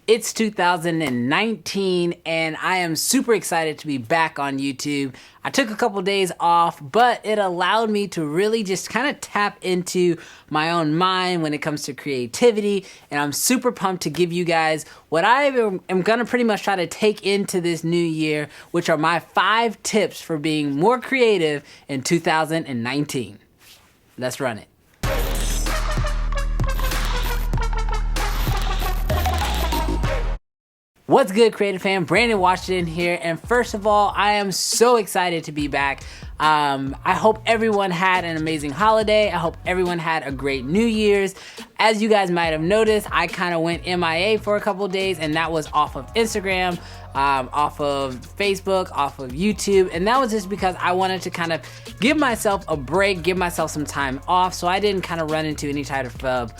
It's 2019 and I am super excited to be back on YouTube. I took a couple days off, but it allowed me to really just kind of tap into my own mind when it comes to creativity, and I'm super pumped to give you guys what I am gonna pretty much try to take into this new year, which are my 5 tips for being more creative in 2019. Let's run it. What's good, creative fam? Brandon Washington here, and first of all, I am so excited to be back. I hope everyone had an amazing holiday. I hope everyone had a great New Year's. As you guys might have noticed, I kind of went MIA for a couple days, and that was off of Instagram, off of Facebook, off of YouTube, and that was just because I wanted to kind of give myself a break, give myself some time off, so I didn't kind of run into any type of,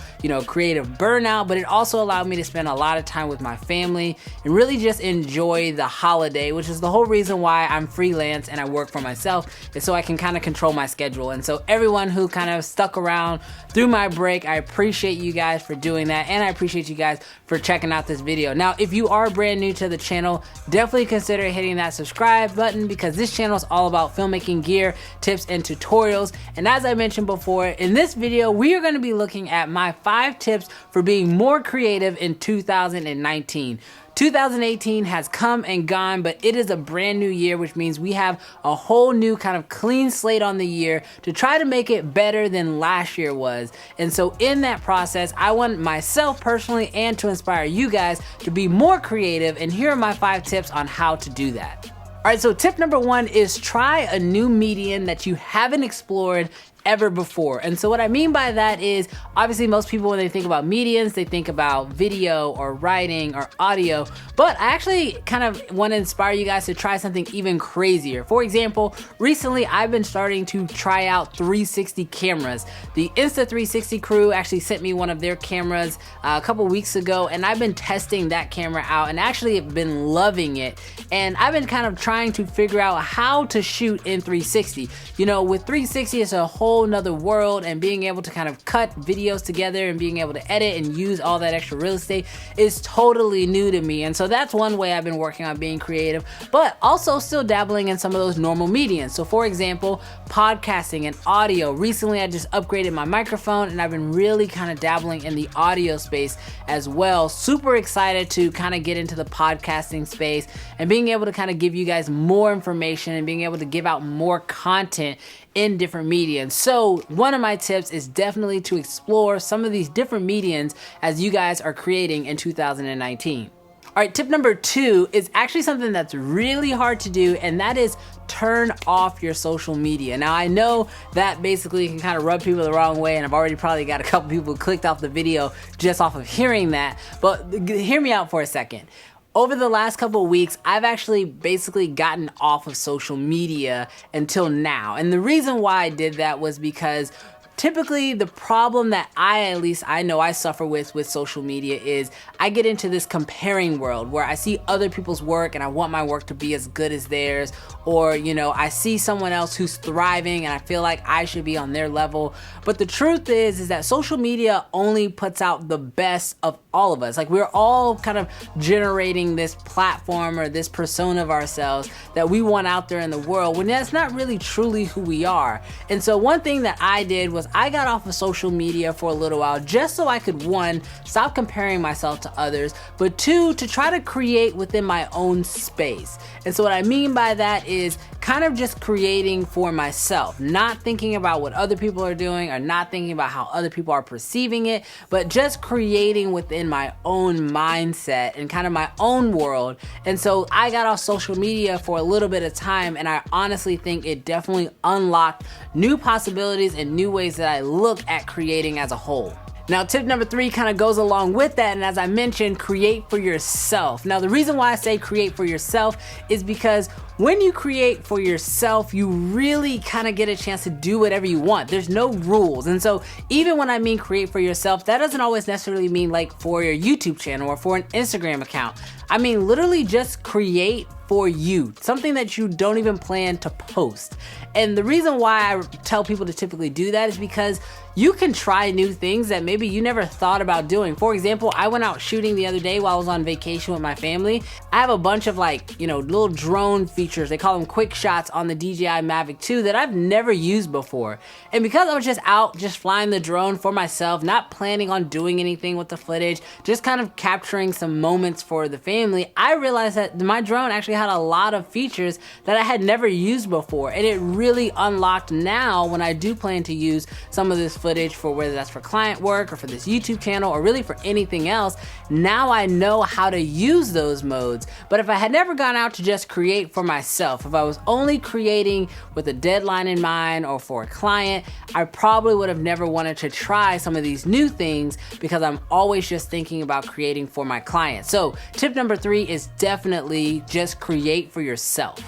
creative burnout, but it also allowed me to spend a lot of time with my family and really just enjoy the holiday, which is the whole reason why I'm freelance and I work for myself, is so I can kind of control my schedule. And so everyone who kind of stuck around through my break, I appreciate you guys for doing that, and I appreciate you guys for checking out this video. Now, if you are brand new to the channel, definitely consider hitting that subscribe button, because this channel is all about filmmaking gear, tips, and tutorials. And as I mentioned before, in this video, we are going to be looking at my 5 tips for being more creative in 2019. 2018 has come and gone, but it is a brand new year, which means we have a whole new kind of clean slate on the year to try to make it better than last year was. And so in that process, I want myself personally and to inspire you guys to be more creative, and here are my 5 tips on how to do that. All right, so tip number 1 is try a new medium that you haven't explored ever before. And so what I mean by that is, obviously most people, when they think about mediums, they think about video or writing or audio, but I actually kind of want to inspire you guys to try something even crazier. For example, recently I've been starting to try out 360 cameras. The Insta360 crew actually sent me one of their cameras a couple weeks ago, and I've been testing that camera out and actually have been loving it. And I've been kind of trying to figure out how to shoot in 360. You know, with 360, it's a whole another world, and being able to kind of cut videos together and being able to edit and use all that extra real estate is totally new to me. And so that's one way I've been working on being creative, but also still dabbling in some of those normal mediums. So for example, podcasting and audio. Recently I just upgraded my microphone, and I've been really kind of dabbling in the audio space as well. Super excited to kind of get into the podcasting space and being able to kind of give you guys more information and being able to give out more content in different mediums. So one of my tips is definitely to explore some of these different mediums as you guys are creating in 2019. All right, tip number 2 is actually something that's really hard to do, and that is turn off your social media. Now, I know that basically can kind of rub people the wrong way, and I've already probably got a couple people who clicked off the video just off of hearing that, but hear me out for a second. Over the last couple of weeks, I've actually basically gotten off of social media until now. And the reason why I did that was because typically the problem that at least I know I suffer with social media is I get into this comparing world where I see other people's work and I want my work to be as good as theirs, or I see someone else who's thriving and I feel like I should be on their level. But the truth is that social media only puts out the best of all of us. Like, we're all kind of generating this platform or this persona of ourselves that we want out there in the world, when that's not really truly who we are. And so one thing that I did was I got off of social media for a little while, just so I could, 1, stop comparing myself to others, but 2, to try to create within my own space. And so what I mean by that is kind of just creating for myself, not thinking about what other people are doing or not thinking about how other people are perceiving it, but just creating within my own mindset and kind of my own world. And so I got off social media for a little bit of time, and I honestly think it definitely unlocked new possibilities and new ways that I look at creating as a whole. Now, tip number 3 kind of goes along with that, and as I mentioned, create for yourself. Now, the reason why I say create for yourself is because when you create for yourself, you really kind of get a chance to do whatever you want. There's no rules. And so even when I mean create for yourself, that doesn't always necessarily mean like for your YouTube channel or for an Instagram account. I mean, literally just create for you, something that you don't even plan to post. And the reason why I tell people to typically do that is because you can try new things that maybe you never thought about doing. For example, I went out shooting the other day while I was on vacation with my family. I have a bunch of little drone features. They call them quick shots on the DJI Mavic 2 that I've never used before. And because I was just out just flying the drone for myself, not planning on doing anything with the footage, just kind of capturing some moments for the family, I realized that my drone actually had a lot of features that I had never used before. And it really unlocked now when I do plan to use some of this footage for whether that's for client work or for this YouTube channel or really for anything else. Now I know how to use those modes. But if I had never gone out to just create for myself, if I was only creating with a deadline in mind or for a client, I probably would have never wanted to try some of these new things because I'm always just thinking about creating for my clients. So tip number 3 is definitely just create for yourself.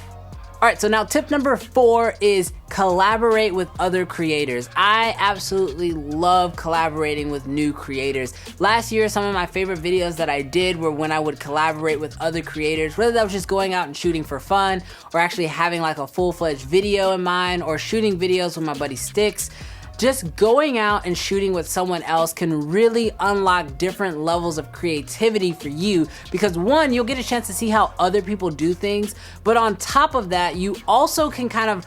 All right, so now tip number 4 is collaborate with other creators. I absolutely love collaborating with new creators. Last year, some of my favorite videos that I did were when I would collaborate with other creators, whether that was just going out and shooting for fun or actually having like a full-fledged video in mind or shooting videos with my buddy Sticks. Just going out and shooting with someone else can really unlock different levels of creativity for you because one, you'll get a chance to see how other people do things, but on top of that, you also can kind of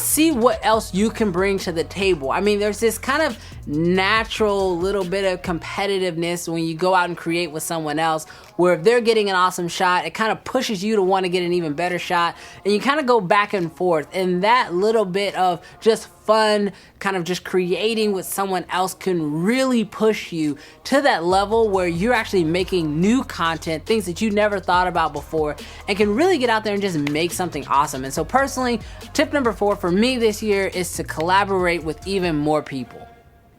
see what else you can bring to the table. I mean, there's this kind of natural little bit of competitiveness when you go out and create with someone else, where if they're getting an awesome shot, it kind of pushes you to want to get an even better shot, and you kind of go back and forth. And that little bit of just fun, kind of just creating with someone else can really push you to that level where you're actually making new content, things that you never thought about before, and can really get out there and just make something awesome. And so personally, tip number 4 for me this year is to collaborate with even more people.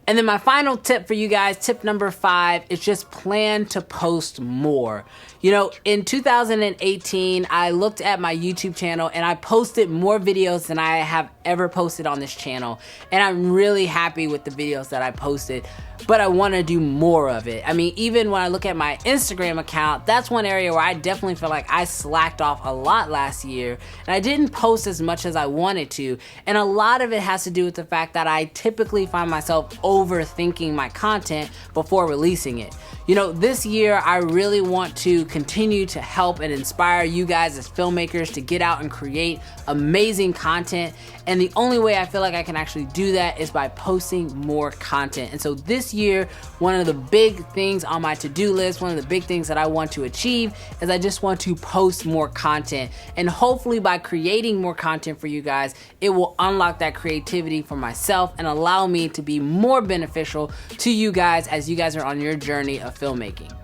And then my final tip for you guys, tip number 5, is just plan to post more. You know, in 2018, I looked at my YouTube channel and I posted more videos than I have ever posted on this channel. And I'm really happy with the videos that I posted, but I want to do more of it. I mean, even when I look at my Instagram account, that's one area where I definitely feel like I slacked off a lot last year and I didn't post as much as I wanted to. And a lot of it has to do with the fact that I typically find myself overthinking my content before releasing it. You know, this year I really want to continue to help and inspire you guys as filmmakers to get out and create amazing content. And the only way I feel like I can actually do that is by posting more content. And so this year, one of the big things on my to-do list, one of the big things that I want to achieve is I just want to post more content. And hopefully by creating more content for you guys, it will unlock that creativity for myself and allow me to be more beneficial to you guys as you guys are on your journey of filmmaking.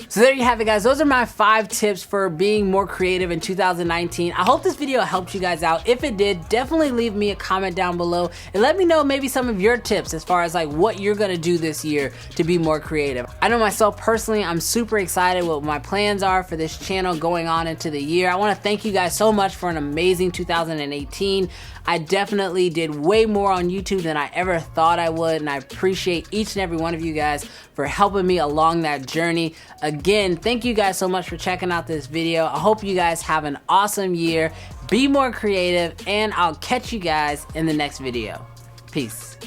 So there you have it, guys. Those are my 5 tips for being more creative in 2019. I hope this video helped you guys out. If it did, definitely leave me a comment down below and let me know maybe some of your tips as far as like what you're gonna do this year to be more creative. I know myself personally, I'm super excited what my plans are for this channel going on into the year. I wanna thank you guys so much for an amazing 2018. I definitely did way more on YouTube than I ever thought I would, and I appreciate each and every one of you guys for helping me along that journey. Again, thank you guys so much for checking out this video. I hope you guys have an awesome year. Be more creative, and I'll catch you guys in the next video. Peace.